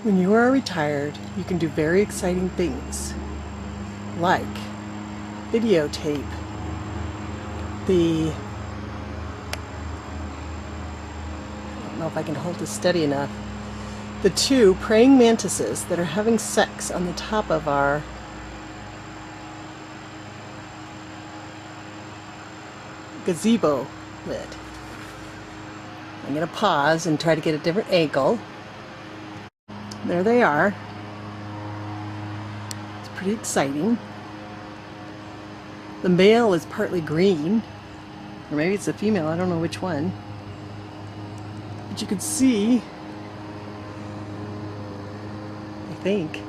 When you are retired, you can do very exciting things, like videotape the, I don't know if I can hold this steady enough, the two praying mantises that are having sex on the top of our gazebo lid. I'm going to pause and try to get a different angle. There they are. It's pretty exciting. The male is partly green, or maybe it's a female, I don't know which one. But you can see, I think,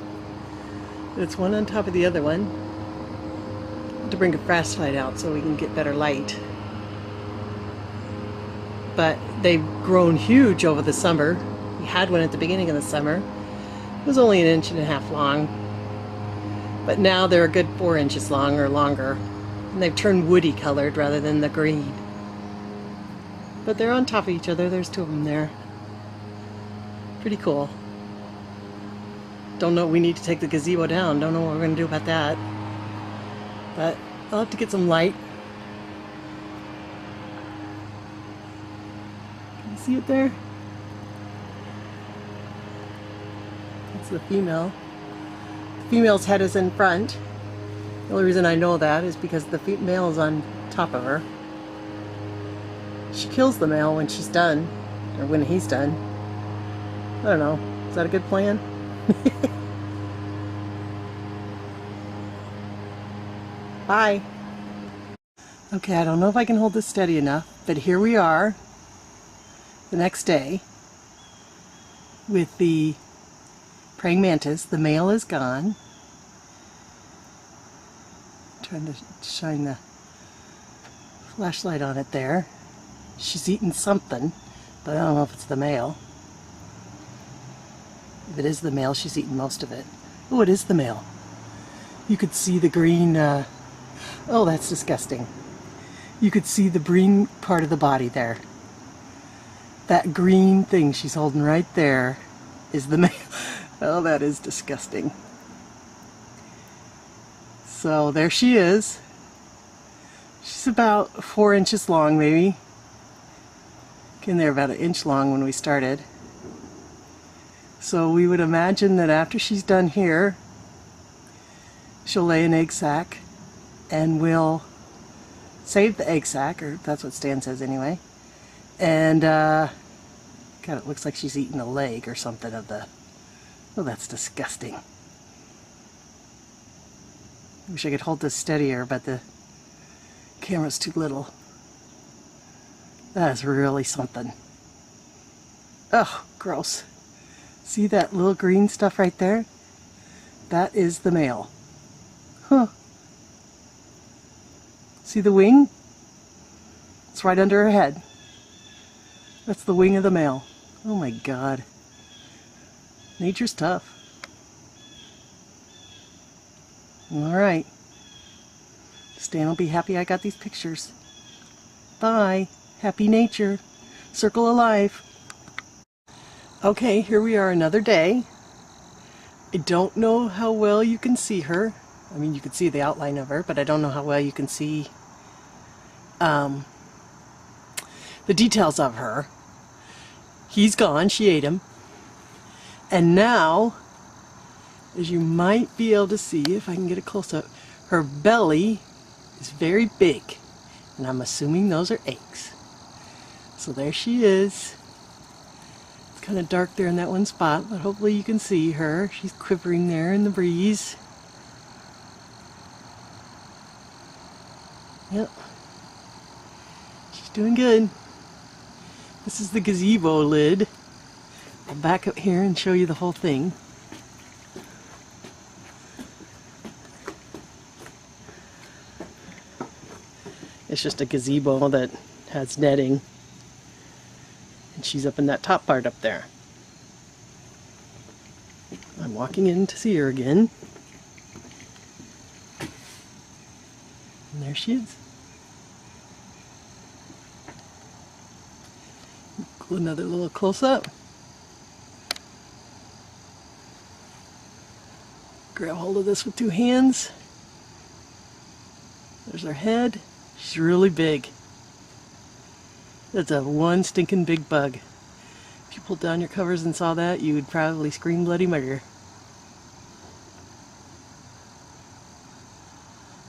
that it's one on top of the other one. I have to bring a flashlight out so we can get better light. But they've grown huge over the summer. We had one at the beginning of the summer. It was only 1.5 inches long. But now they're a good 4 inches long or longer. And they've turned woody colored rather than the green. But they're on top of each other. There's two of them there. Pretty cool. Don't know, we need to take the gazebo down. Don't know what we're going to do about that. But I'll have to get some light. Can you see it there? That's the female. The female's head is in front. The only reason I know that is because the female is on top of her. She kills the male when she's done, or when he's done. I don't know. Is that a good plan? Bye. Okay, I don't know if I can hold this steady enough, but here we are the next day with the praying mantis. The male is gone. Trying to shine the flashlight on it there. She's eating something, but I don't know if it's the male. If it is the male, she's eating most of it. Oh, it is the male. You could see the green, oh, that's disgusting. You could see the green part of the body there. That green thing she's holding right there is the male. Oh, that is disgusting. So there she is. She's about 4 inches long, maybe. Again, they're about 1 inch long when we started. So we would imagine that after she's done here, she'll lay an egg sac, and we'll save the egg sac, or that's what Stan says anyway. And God, it looks like she's eating a leg or something of the. Oh, that's disgusting. Wish I could hold this steadier, but the camera's too little. That is really something. Oh, gross. See that little green stuff right there? That is the male. Huh. See the wing? It's right under her head. That's the wing of the male. Oh my God. Nature's tough. Alright. Stan will be happy I got these pictures. Bye. Happy nature. Circle of life. Okay, here we are another day. I don't know how well you can see her. I mean, you can see the outline of her, but I don't know how well you can see the details of her. He's gone. She ate him. And now, as you might be able to see, if I can get a close-up, her belly is very big. And I'm assuming those are eggs. So there she is. It's kind of dark there in that one spot, but hopefully you can see her. She's quivering there in the breeze. Yep. She's doing good. This is the gazebo lid. I'll back up here and show you the whole thing. It's just a gazebo that has netting. And she's up in that top part up there. I'm walking in to see her again. And there she is. Another little close-up. Grab hold of this with two hands. There's her head. She's really big. That's a one stinking big bug. If you pulled down your covers and saw that, you would probably scream bloody murder.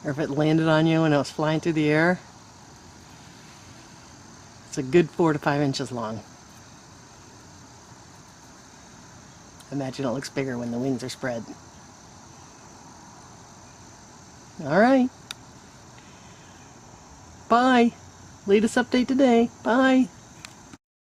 Or if it landed on you and it was flying through the air, it's a good 4 to 5 inches long. Imagine it looks bigger when the wings are spread. Alright. Bye. Latest update today. Bye.